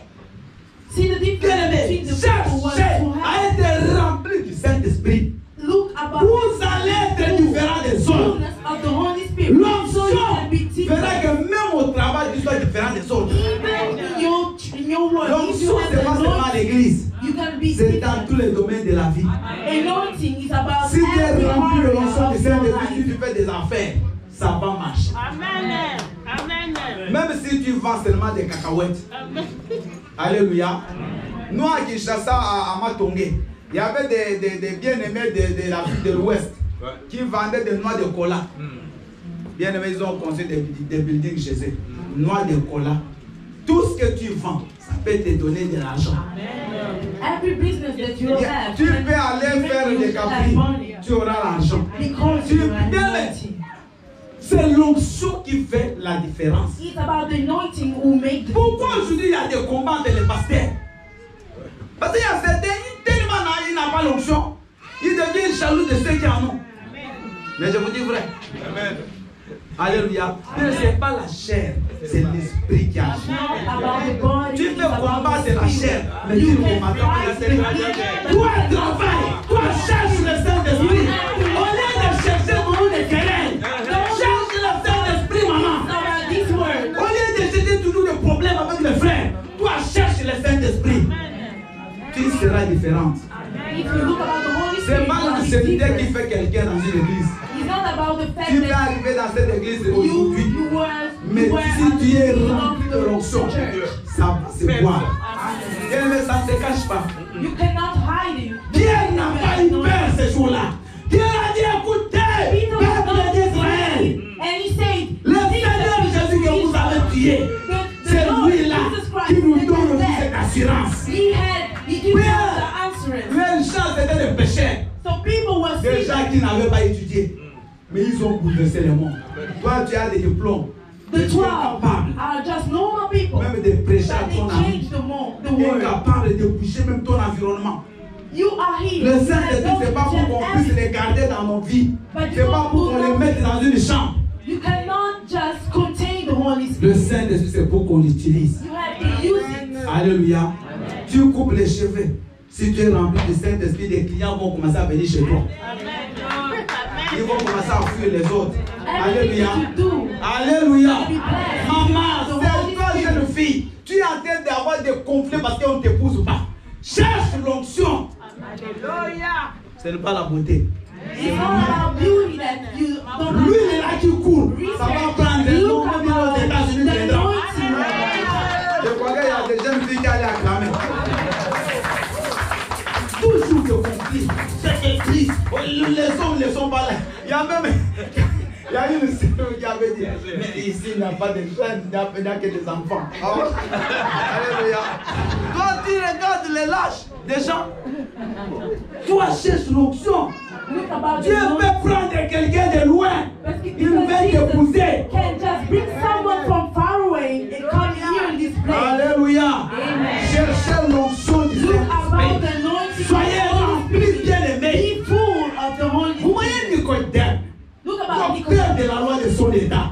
See the difference between the people who want Cherchez to à have être rempli du Saint-Esprit. look about Vous allez être différents des autres. fullness of the Holy Spirit. So you can be L'onction fera different. que même au travail, tu sois différent des autres. Even in your work, if L'onction, you c'est pas have seulement à anointing, l'église. you can be C'est different. dans tous les domaines de la vie. Anointing is about Si tu every es rempli de area l'onction of du your Saint-Esprit, si life. tu fais des affaires, ça va marcher. Amen. Amen. Même si tu vends seulement des cacahuètes. Alléluia. Nous, à Kinshasa, à Matongé, il y avait des bien-aimés de l'Afrique de l'Ouest qui vendaient des noix de cola. Bien-aimés, ils ont construit des buildings chez eux. Noix de cola. Tout ce que tu vends, ça peut te donner de l'argent. Every business that you have, Tu peux aller faire des caprices, tu auras l'argent. C'est l'onction qui fait la différence. It's about the anointing who make the Pourquoi aujourd'hui il y a des combats entre les pasteurs? Parce qu'il y a certains, tellement il n'a pas l'onction, il devient jaloux de ceux qui en ont. Mais je vous dis vrai. Amen. Alléluia. Ce n'est pas la chair, c'est l'esprit qui agit. Tu peux combattre la chair, mais tu ne combats pas l'esprit. Toi, travaille, toi, cherche le Saint-Esprit. Au lieu de chercher beaucoup de querelles, cherche le Saint-Esprit, maman. Au lieu de chercher toujours des problèmes avec les frères, toi, cherche le Saint-Esprit. Tu seras différente. C'est pas l'ancienneté qui fait quelqu'un dans une église. Tu peux arriver dans cette église aujourd'hui, mais si tu es rempli de l'onction, ça va se voir. Mais ça ne se cache pas. Dieu n'a pas eu peur ces jours-là. Dieu a dit écoutez, peuple d'Israël, le Seigneur Jésus que vous avez tué, c'est lui-là qui nous donne aussi cette assurance. Les gens étaient des pécheurs. Des gens qui n'avaient pas étudié. Mais ils ont bouleversé le monde. Toi, tu as des diplômes. The 12 are just normal people. Même des prêcheurs But they change the world. Capable de bouger même ton environnement. You are here. Le Saint-Esprit, ce n'est pas pour qu'on puisse les garder dans nos vies. Ce n'est pas pour qu'on les mette dans une chambre. You cannot just contain the Holy Spirit. Le Saint-Esprit, c'est pour qu'on l'utilise. You have to use it. Alléluia. Amen. Tu coupes les cheveux. Si tu es rempli du Saint-Esprit, les clients vont commencer à venir chez toi. Ils vont commencer à fuir les autres. Alléluia. Alléluia. Maman, c'est toi, jeune fille. Tu es en train d'avoir des conflits parce qu'on ne t'épouse pas. Cherche l'onction. Alléluia. Ce n'est pas la beauté. Lui, il est là qui court. Ça va prendre des noms aux États-Unis. Je crois qu'il y a des jeunes filles qui allaient acclamer. Toujours de conflit. C'est triste. Les hommes ne sont pas là. Il y a même. Il y a une sœur qui avait dit, mais ici il n'y a pas de jeunes, il n'y a que des enfants. Alléluia. Toi tu regardes les lâches des gens. Toi cherches l'onction. Dieu peut prendre quelqu'un de loin. Il veut t'épouser. Alléluia. Cherchez l'onction du Saint-Esprit. Soyez remplis, bien-aimés. Vous voyez Nicodème, docteur de la loi de son état.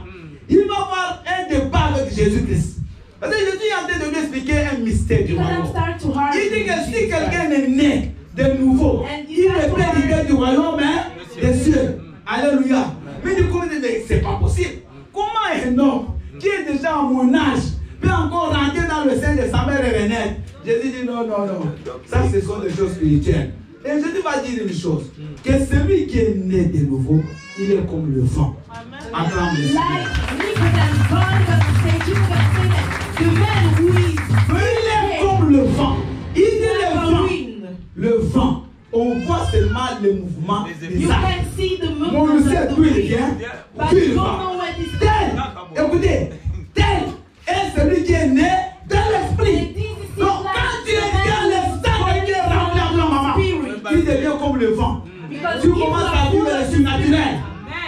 Il va avoir un débat avec Jésus-Christ. Parce que Jésus est en train de lui expliquer un mystère du royaume. Il dit que si quelqu'un est né de nouveau, il est peut l'idée du royaume des cieux. Alléluia. Mais du coup, il dit, c'est pas possible. Comment un homme qui est déjà à mon âge peut encore rentrer dans le sein de sa mère et renaître? Jésus dit non, non, non. Ça, ce sont des choses spirituelles. Et Jésus va dire une chose, que celui qui est né de nouveau, il est comme le vent. Acclame le Seigneur. Il est comme le vent. Il dit le vent. Le vent. On voit seulement le mouvement des arbres. On ne sait d'où il vient, d'où il va. Tel, écoutez, tel est celui qui est né de l'esprit. Donc quand tu es dans l'esprit, tu es rempli de maman. Il devient comme le vent. Tu commences à vivre le surnaturel.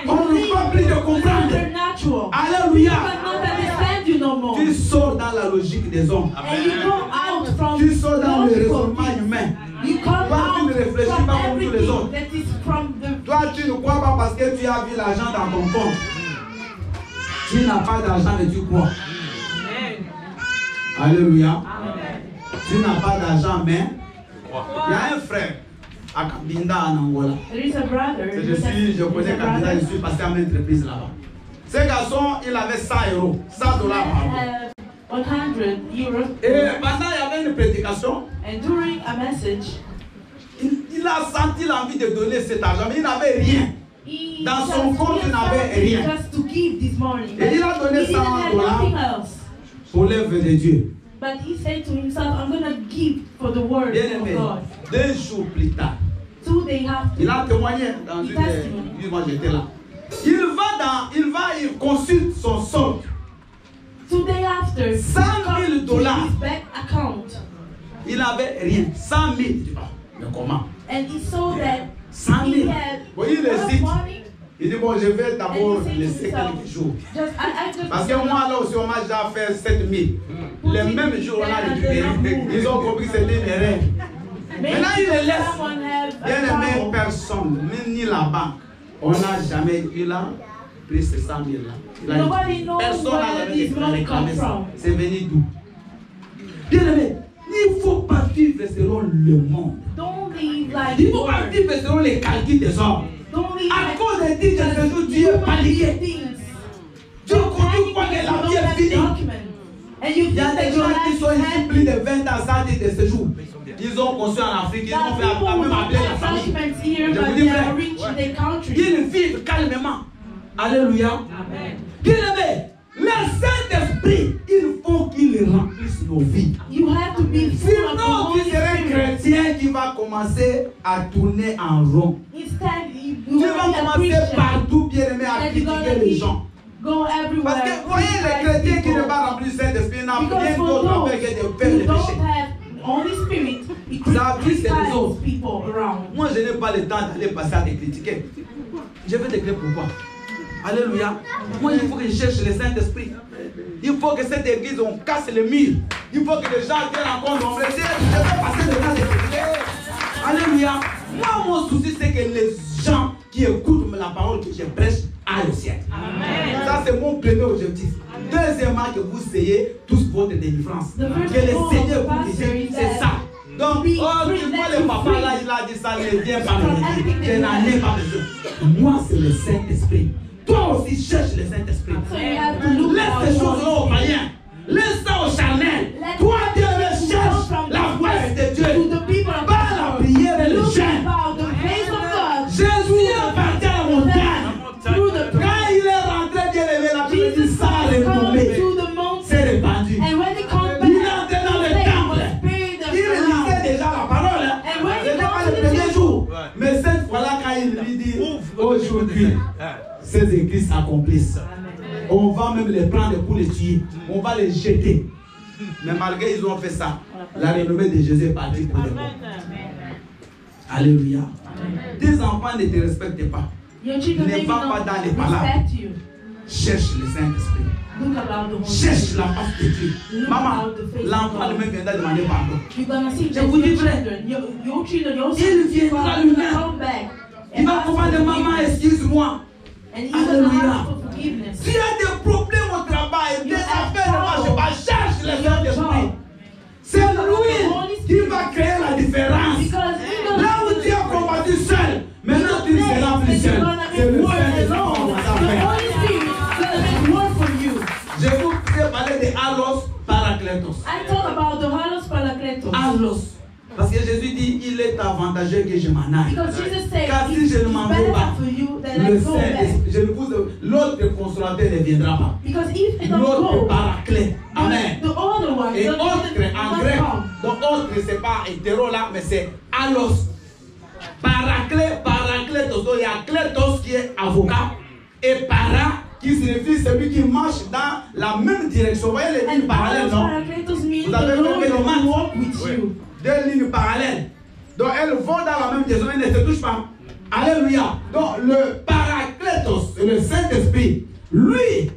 On ne peut pas plus de comprendre. Alléluia. Tu sors dans la logique des hommes. Tu sors dans le raisonnement humain. Toi, tu ne réfléchis pas comme tous les autres. Toi, tu ne crois pas parce que tu as vu l'argent dans ton compte. Tu n'as pas d'argent et tu crois. Alléluia. Tu n'as pas d'argent, mais il y a un frère à Kabinda en Angola. Je connais Kabinda, je suis passé à mon entreprise là-bas. Ce garçon, il avait 100 euros, 100 $. 100 euros. Et pendant il y avait une prédication. And during a message, il a senti l'envie de donner cet argent, mais il n'avait rien. Dans son compte, il n'avait rien. Et il a donné 100 $ pour l'œuvre de Dieu. But he said to himself, I'm going to give for the word Bien of aimé, God. 2 jours plus tard, 2 days after, il a témoigné dans une des... Moi j'étais là. Il consulte son solde. 2 days after, $100,000. he comes to his bank account. Il n'avait rien. 100 000. Il dit, mais comment? And he saw that 100 he 000. had Bon, il enough hésite. money. Il dit, bon, je vais d'abord And he said to laisser himself, quelques jours. I just Parce que moi, là aussi, on m'a déjà fait 7 000. Les mêmes jours, on a récupéré. Ils ont compris que c'était une erreur. Maintenant, il les laisse. someone have Bien a aimé, trouble. personne, même ni la banque, on n'a jamais eu là, pris ces 100 000 là. Il a dit, Nobody knows personne n'a where jamais this money réclamé comes ça. from. C'est venu d'où? Bien aimé, il ne faut pas vivre selon le monde. Don't live like Il ne faut pas world. vivre selon les calculs des hommes. Don't live À like cause des titres de ce jour, tu es paniqué. Tu crois que la vie est finie. Il y a des gens qui sont ici plus de 20 ans sans titre de séjour. Ils ont conçu en Afrique, ils ont fait même appeler la famille. Je vous dis vrai, ils vivent calmement. Alléluia. Bien aimé, le Saint-Esprit, il faut qu'il remplisse nos vies. You have to be full of the Sinon, Holy tu seras un Spirit. chrétien qui va commencer à tourner en rond. Instead, you Tu vas will be a commencer Christian. partout, bien aimé, à And you're critiquer gonna les gens. go everywhere. Parce que voyez les chrétiens qui ne pas remplis le Saint-Esprit n'ont Because rien for d'autre à those faire que de who faire le don't péché. have Holy Spirit, it Ça brise les criticizes autres. people around. Moi, je n'ai pas le temps d'aller passer à te critiquer. Je vais te dire pourquoi. Alléluia. Moi, il faut que je cherche le Saint-Esprit. Il faut que cette église, on casse le mur. Il faut que les gens viennent encore nombreux. Je vais passer le temps de critiquer. Alléluia. Moi, mon souci, c'est que les gens qui écoutent la parole que je prêche aillent au ciel. Amen. Ça, c'est mon premier objectif. Deuxièmement, que vous ayez tous votre délivrance. The first Que le goal Seigneur of vous pastor dise, is c'est that ça. Donc, be oh, free, tu vois let le you papa free. là, il a dit ça, ne viens pas From me le dire. everything Je that n'en you ai pas besoin. Moi, c'est le Saint-Esprit. Toi aussi, cherche le Saint-Esprit. So you have to look Laisse for ces the choses-là aux Holy Spirit. païens. Laisse ça aux charnels. Let Toi, Dieu, go cherche from la this face word de Dieu. to the people of Par la prière et le Look jeûne. about the face of God. Jésus est parti à la montagne. Through the Quand il est rentré, bien élevé, la Bible dit Jesus ça a Christ come renommé. to the mountain. C'est répandu. And when he comes back, Il est entré dans le the temple. Spirit of Il lisait God. déjà la parole. And when Ce he n'est pas comes le to the premier temple, jour. Mais cette fois-là, quand il lui dit aujourd'hui, ces églises s'accomplissent. On va même les prendre pour les tuer. On va les jeter. Mais malgré ils ont fait ça, la renommée de Jésus est partie pour les morts. Alléluia. Tes enfants ne te respectent pas. your children Ne maybe va not pas dans les palabres. respect you. Cherche le Saint-Esprit. Look about the Holy Cherche Spirit. la face de Dieu. Maman, l'enfant lui-même viendra demander pardon. You're gonna see Je that vous your dis vrai. children, your children, your Il viendra sons lui-même. come back. Il va commander maman, excuse-moi. And he's gonna Alléluia. ask for forgiveness. Tu as des problèmes au travail, des affaires ne marchent pas, cherche le Saint-Esprit. C'est lui qui va créer la différence. Because he's gonna Là où tu as combattu seul, maintenant tu ne seras plus seul. C'est le Saint-Esprit qui va The faire. Holy Spirit is gonna make work for you. Je vous ai parlé de Allos Parakletos. I talk about the Holos Parakletos. Allos. Parce que Jésus dit, il est avantageux que je m'en aille. Because Jesus said, Car si it's je ne m'en vais better pas, for you that I le go back. Saint-Esprit, je ne vous, l'autre consolateur ne viendra pas. Because if it don't L'autre go, paraclet. Amen. the other one, Et the autre en grec, donc autre c'est pas hétéro là, mais c'est allos. Paracletos, donc il y a kletos qui est avocat et para qui signifie celui qui marche dans la même direction. Vous voyez les lignes And parallèles, Holos non? Parakletos means Vous avez the Lord fait le will match. walk with you. Deux lignes parallèles. Donc elles vont dans la même direction, elles ne se touchent pas. Alléluia. Donc le paracletos, le Saint-Esprit, lui,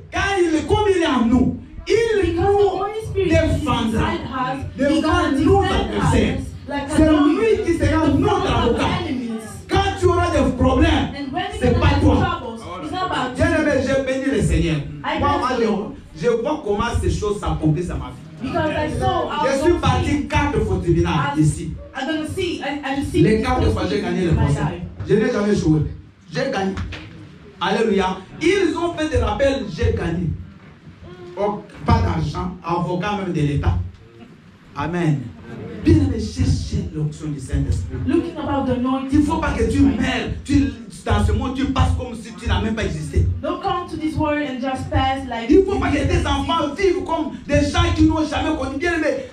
comme il est en nous, il Because the nous Holy Spirit is défendra. inside us, Devant He's gonna nos defend adversaires. us like a C'est dog lui qui sera in notre front of avocat. enemies. Quand tu auras des problèmes, And when you're c'est gonna pas have toi. troubles, it's not about Bien you. aimé, j'ai béni le Seigneur. I Moi, bless the Lord. je vois comment ces choses s'accomplissent dans ma vie. Because I saw Je suis parti 4 fois au tribunal ici. I'm gonna see. I just see Les this 4 fois, j'ai gagné le in my procès. life. Je n'ai jamais joué. J'ai gagné. Alléluia. Ils ont fait des rappels, j'ai gagné. Oh, pas d'argent, avocat même de l'État. Amen. Bien aimé, cherchez l'onction du Saint-Esprit. Looking about the anointing. Il ne faut pas que tu meurs. Dans ce monde, tu passes comme si tu n'as même pas existé. Don't come to this world and just pass like. Il ne faut pas que tes enfants vivent comme des gens qui n'ont jamais connu. Bien aimé,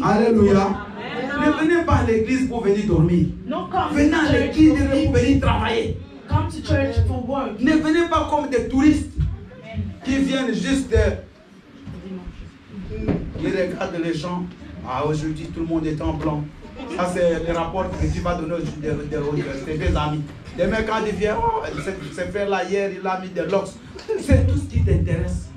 Alléluia. Ne venez pas à l'église pour venir dormir. No come Venez to à church l'église for pour venir sleeping. travailler. Come to church for work. Ne venez pas comme des touristes qui viennent juste. Ils regardent les gens. Ah, aujourd'hui, tout le monde est en blanc. Ça, c'est le rapport que tu vas donner aux tes amis. Demain, quand ils viennent, oh, ce frère-là, hier, il a mis des locks. C'est tout ce qui t'intéresse.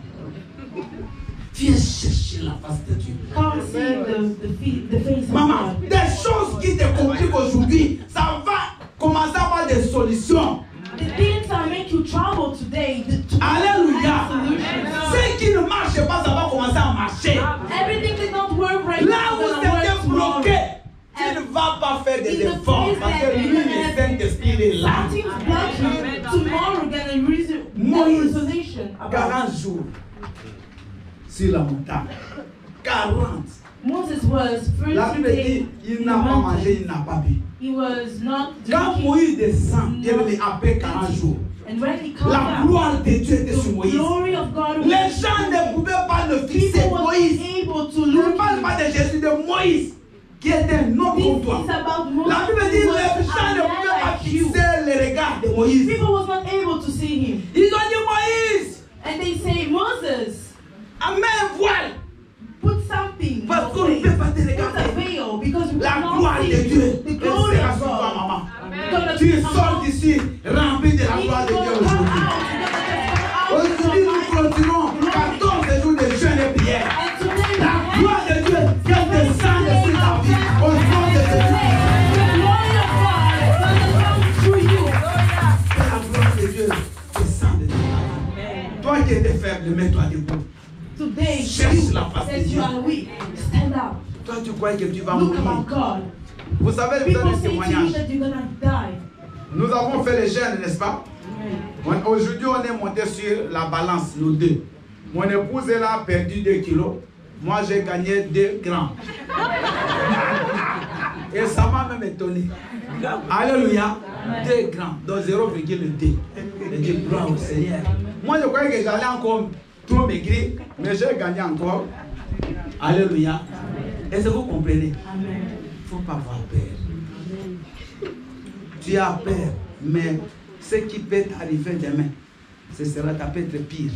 Viens chercher la face de Dieu. Come see the face of Maman, God. des choses qui te compliquent aujourd'hui, ça va commencer à avoir des solutions. The things that make you trouble today, Alléluia. solutions. Ce qui ne marche pas, ça va commencer à marcher. Everything did not work right Là now. où It's gonna work c'était tomorrow. bloqué, tu ne vas pas faire des efforts parce que lui, le Saint-Esprit est là. Something's blocking. Tomorrow we're gonna reason Moïse, resolution about 40 jours sur la montagne. 40. Moses was La first Bible day dit, il in n'a the pas mountain. mangé, il n'a pas bu. He was not Quand drinking. Moïse descend, après 40 jours, And when he came la out, gloire de Dieu était sur the Moïse. glory of God was Les gens ne pouvaient pas le fixer. people were Moïse. able to Je ne look parle him. pas de Jésus, de Moïse, qui était un homme comme toi. This is about Moses. La Bible dit who les was gens a ne man pouvaient pas like you. fixer les regards de Moïse. People was not able to see him. Ils ont dit Moïse, And they say, Moses, mets un voile. put something. Parce qu'on on ne your peut face. pas te Put a regarder. veil because we La cannot gloire see de Dieu the glory sera of sur toi, God. maman. Gonna Tu come sors out. d'ici rempli de la He's gloire de gonna Dieu come aujourd'hui. out. He's gonna just come out Aujourd'hui, from nous my- continuons 14 jours de jeûne et prière. And today we La have gloire de Dieu vient descendre sur ta vie. Au nom de Jésus. the glory of God is gonna come through you. La gloire de Dieu descend de ta vie. Toi qui étais faible, mets-toi debout. Today, Cherche la face de as Dieu. you are weak, stand up. Toi, tu croyais que tu vas Look mourir. about God. Vous savez, je vous People donne un say to you témoignage. that you're gonna die. Nous avons fait les jeûnes, n'est-ce pas? Aujourd'hui, on est monté sur la balance, nous deux. Mon épouse, elle a perdu 2 kilos. Moi, j'ai gagné 2 grammes. Et ça m'a même étonné. Alléluia. 2 grammes, donc 0,2. Je dis gloire au Seigneur. Moi, je croyais que j'allais encore trop maigrir, mais j'ai gagné encore. Alléluia. Est-ce que vous comprenez? Il ne faut pas avoir peur. Tu as peur, mais ce qui peut t'arriver demain, ce sera ta peut être pire.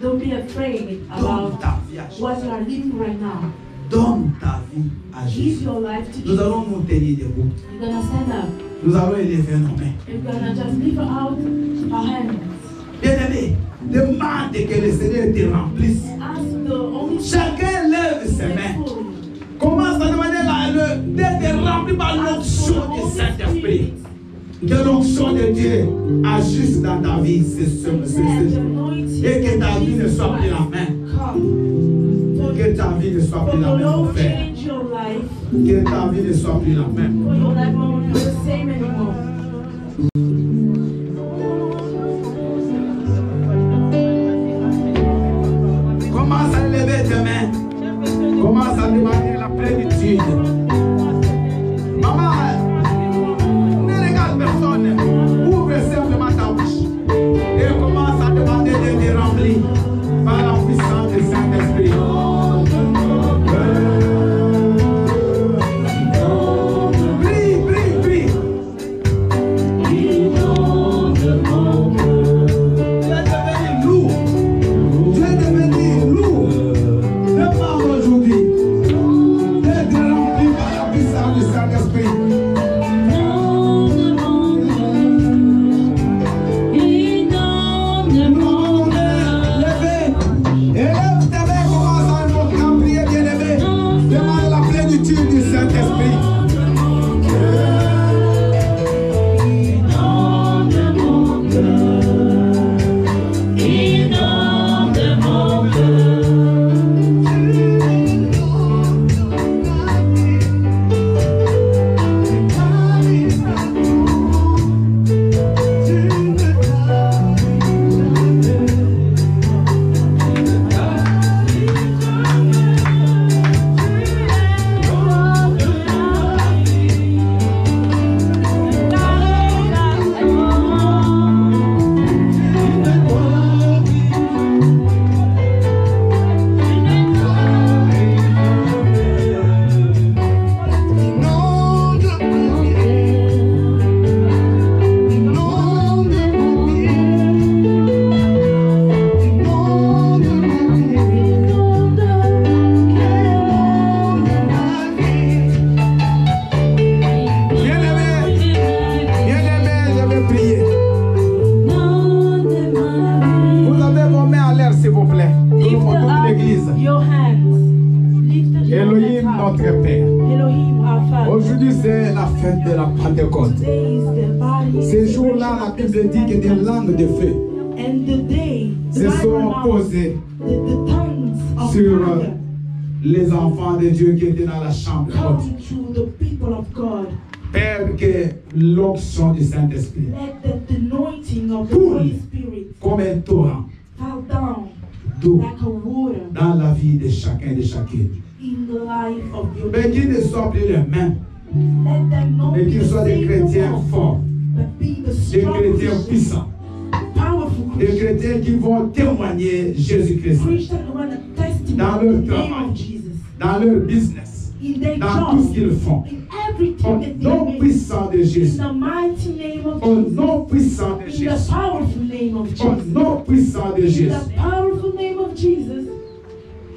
Don't be afraid Donne about ta vie à Jésus. what you are living right now. Donne ta vie à Give Jésus. your life to Nous Jesus. allons nous tenir debout. You're gonna stand up. Nous allons élever nos mains. We're gonna just lift out our hands. Bien-aimé, demande que le Seigneur te remplisse. Ask the only Chacun lève ses mains. faithful. Commence à demander d'être rempli par l'onction du Saint-Esprit. Que l'onction de Dieu agisse dans ta vie. Et que ta vie ne soit plus la même. Que ta vie ne soit plus la même. Mon frère. Change your life. Que ta vie ne soit plus la même. For your life won't be the same anymore. Commence à lever tes mains. Commence à demander la plénitude. Maman, ne regarde personne. Ouvre simplement ta bouche. Et commence à demander d'être rempli par la puissance du Saint-Esprit. Prie, prie, prie. Tu es devenu lourd. Tu es devenu lourd. Ne pas aujourd'hui. D'être rempli par la puissance du Saint-Esprit. Elohim, notre Père. Elohim, our Father. Aujourd'hui, c'est la fête de la Pentecôte. Today is the body. Ces jours-là, la Bible dit que des langues de feu And the day, the se sont Bible posées the tongues of sur fire les enfants de Dieu qui étaient dans la chambre haute. come to the people of God. Père, que l'onction du Saint-Esprit, Let the anointing of the Cool. Holy Spirit comme un torrent fall down d'eau like a water dans la vie de chacun et de chacune. in the life of your Mais qu'ils ne soient plus les mêmes, Let them not mais be qu'ils the soient des same chrétiens no more, forts, but be the des strong chrétiens Christians, puissants, powerful des Christians, chrétiens qui vont témoigner Jésus-Christ Christians who want a testimony dans in leur the travail, name of Jesus, dans leur business, in their dans tout ce job, qu'ils font. in everything Au that nom they make, puissant de in Jésus, the mighty name of au Jesus, nom puissant de in the Jésus, powerful name of au Jesus, nom puissant de in Jésus. the powerful name of Jesus.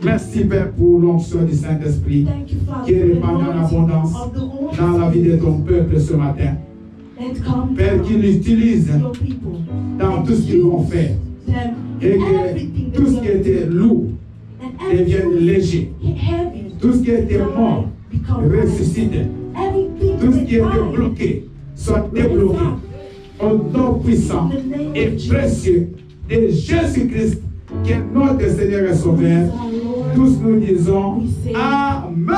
Merci Père pour l'onction du Saint-Esprit Thank you, Father, qui est for the répandue en anointing abondance of the Holy dans la vie de Spirit. ton peuple ce matin. Let come Père, down qu'il utilise your people. dans tout ce qu'ils vont faire Them et in que everything tout ce that qui they are était doing. lourd And devienne everything léger. heavy. Tout ce qui était mort ressuscite. Everything Tout ce that qui était died, bloqué soit débloqué. Au nom puissant et précieux de Jésus-Christ, qui est notre Seigneur et Sauveur, tous nous disons Amen.